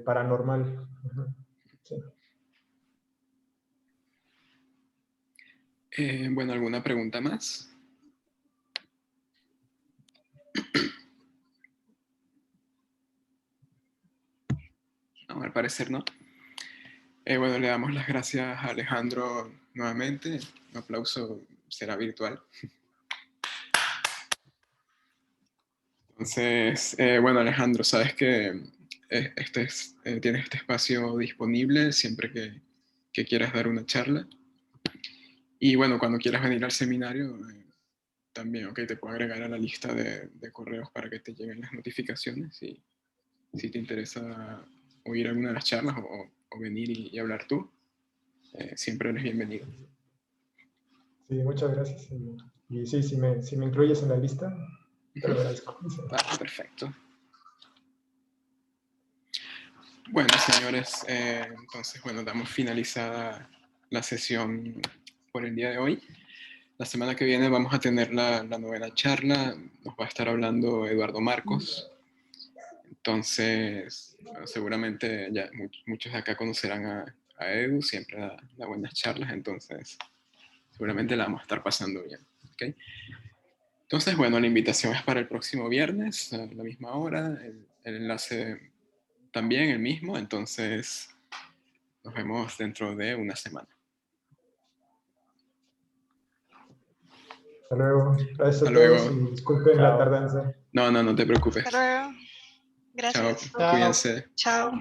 paranormal. Sí. Bueno, ¿alguna pregunta más? No, al parecer no. Bueno, le damos las gracias a Alejandro nuevamente. Un aplauso será virtual. Entonces, bueno, Alejandro, sabes que tienes este espacio disponible siempre que quieras dar una charla. Y bueno, cuando quieras venir al seminario, también, ok, te puedo agregar a la lista de correos para que te lleguen las notificaciones. Y si te interesa oír alguna de las charlas o venir y hablar tú, siempre eres bienvenido. Sí, muchas gracias. Y sí, si me incluyes en la lista, te lo agradezco. Vale, perfecto. Bueno, señores, entonces, bueno, damos finalizada la sesión por el día de hoy. La semana que viene vamos a tener la novena charla. Nos va a estar hablando Eduardo Marcos. Entonces, bueno, seguramente ya muchos de acá conocerán a Edu, siempre da buenas charlas, entonces seguramente la vamos a estar pasando bien. ¿Okay? Entonces, bueno, la invitación es para el próximo viernes, a la misma hora, el enlace también el mismo, entonces nos vemos dentro de una semana. Hasta luego. Gracias Hasta a todos luego. y disculpen la tardanza. No te preocupes. Hasta luego. Gracias. Chao, cuídense. Chao.